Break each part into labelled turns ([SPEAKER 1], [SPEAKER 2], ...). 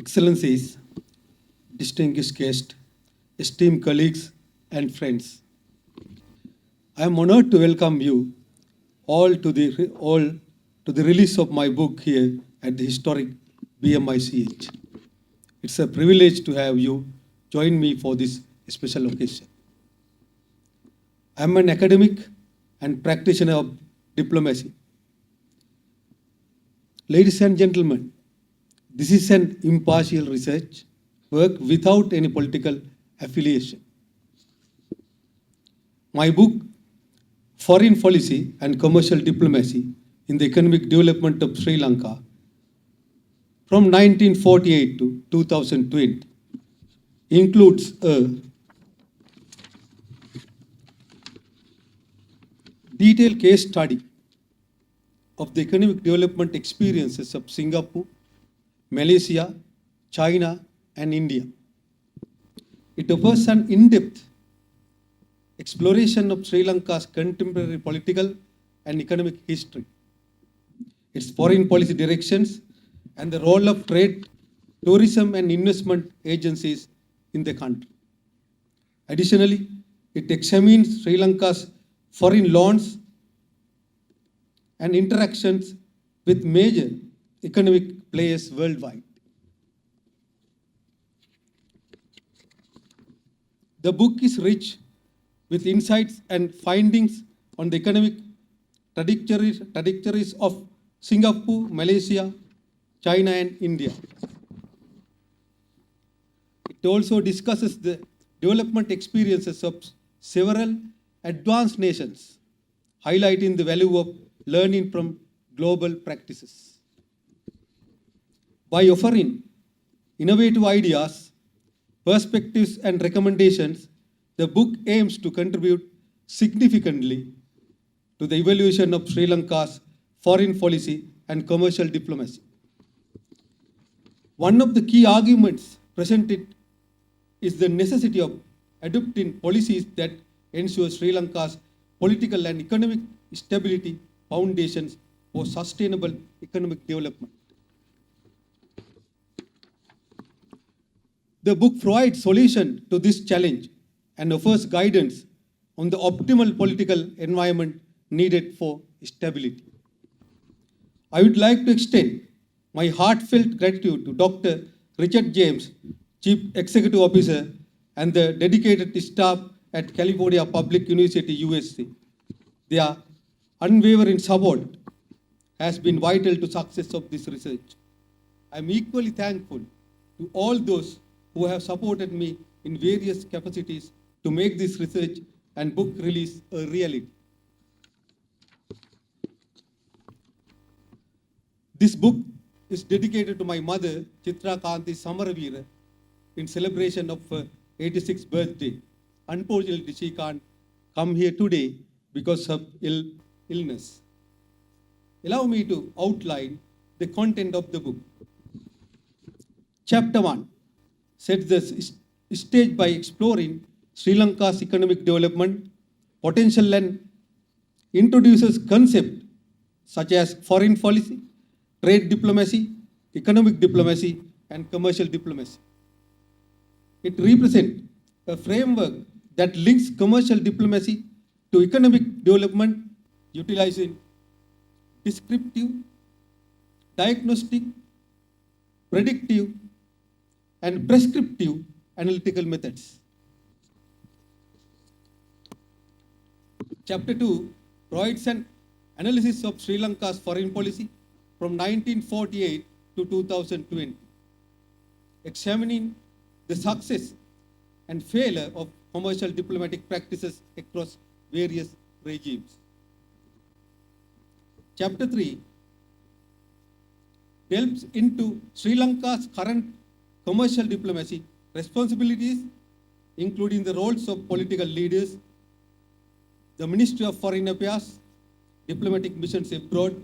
[SPEAKER 1] Excellencies, distinguished guests, esteemed colleagues and friends, I am honored to welcome you all to the release of my book here at the historic BMICH. It's a privilege to have you join me for this special occasion. I am an academic and practitioner of diplomacy. Ladies and gentlemen, this is an impartial research work without any political affiliation. My book, Foreign Policy and Commercial Diplomacy in the Economic Development of Sri Lanka, from 1948 to 2020, includes a detailed case study of the economic development experiences of Singapore, Malaysia, China, and India. It offers an in-depth exploration of Sri Lanka's contemporary political and economic history, its foreign policy directions, and the role of trade, tourism, and investment agencies in the country. Additionally, it examines Sri Lanka's foreign loans and interactions with major economic players worldwide. The book is rich with insights and findings on the economic trajectories of Singapore, Malaysia, China, and India. It also discusses the development experiences of several advanced nations, highlighting the value of learning from global practices. By offering innovative ideas, perspectives, and recommendations, the book aims to contribute significantly to the evaluation of Sri Lanka's foreign policy and commercial diplomacy. One of the key arguments presented is the necessity of adopting policies that ensure Sri Lanka's political and economic stability foundations for sustainable economic development. The book provides solution to this challenge and offers guidance on the optimal political environment needed for stability. I would like to extend my heartfelt gratitude to Dr. Richard James, Chief Executive Officer, and the dedicated staff at California Public University, USA. Their unwavering support has been vital to success of this research. I am equally thankful to all those who have supported me in various capacities to make this research and book release a reality. This book is dedicated to my mother, Chitra Kanti Samaravira, in celebration of her 86th birthday. Unfortunately, she can't come here today because of illness. Allow me to outline the content of the book. Chapter 1 sets the stage by exploring Sri Lanka's economic development potential and introduces concepts such as foreign policy, trade diplomacy, economic diplomacy, and commercial diplomacy. It represents a framework that links commercial diplomacy to economic development, utilizing descriptive, diagnostic, predictive, and prescriptive analytical methods. Chapter 2 provides an analysis of Sri Lanka's foreign policy from 1948 to 2020, examining the success and failure of commercial diplomatic practices across various regimes. Chapter 3 delves into Sri Lanka's current commercial diplomacy responsibilities, including the roles of political leaders, the Ministry of Foreign Affairs, diplomatic missions abroad,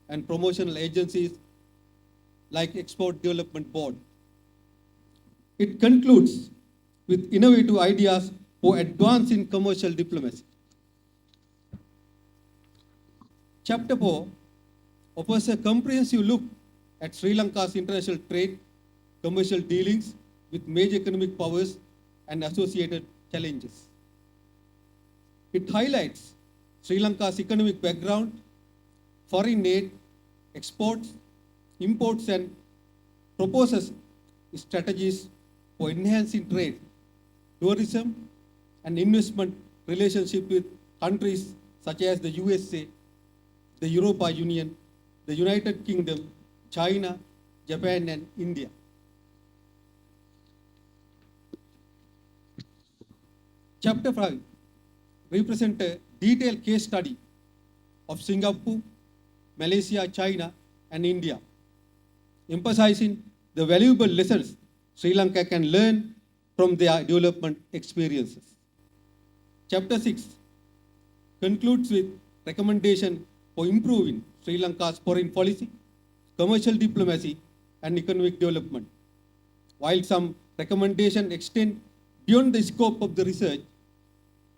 [SPEAKER 1] and promotional agencies like Export Development Board. It concludes with innovative ideas for advancing commercial diplomacy. Chapter 4 offers a comprehensive look at Sri Lanka's international trade, commercial dealings with major economic powers and associated challenges. It highlights Sri Lanka's economic background, foreign aid, exports, imports, and proposes strategies for enhancing trade, tourism, and investment relationship with countries such as the USA, the European Union, the United Kingdom, China, Japan, and India. Chapter 5 represents a detailed case study of Singapore, Malaysia, China, and India, emphasizing the valuable lessons Sri Lanka can learn from their development experiences. Chapter 6 concludes with recommendation for improving Sri Lanka's foreign policy, commercial diplomacy, and economic development. While some recommendations extend beyond the scope of the research,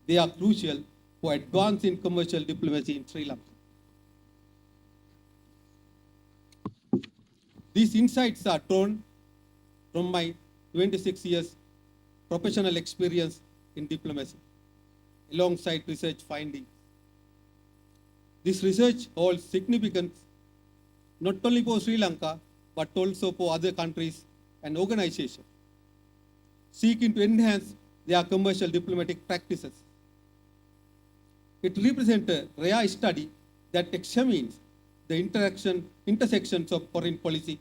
[SPEAKER 1] they are crucial for advancing commercial diplomacy in Sri Lanka. These insights are drawn from my 26 years professional experience in diplomacy, alongside research findings. This research holds significance not only for Sri Lanka, but also for other countries and organizations seeking to enhance their commercial diplomatic practices. It represents a rare study that examines the intersections of foreign policy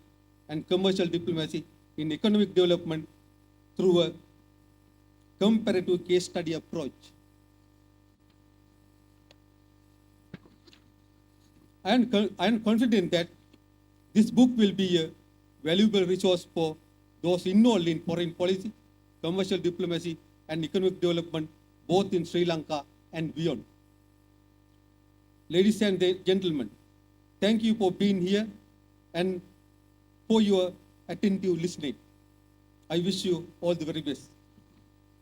[SPEAKER 1] and commercial diplomacy in economic development through a comparative case study approach. I am confident that this book will be a valuable resource for those involved in foreign policy, commercial diplomacy, and economic development, both in Sri Lanka and beyond. Ladies and gentlemen, thank you for being here and for your attentive listening. I wish you all the very best.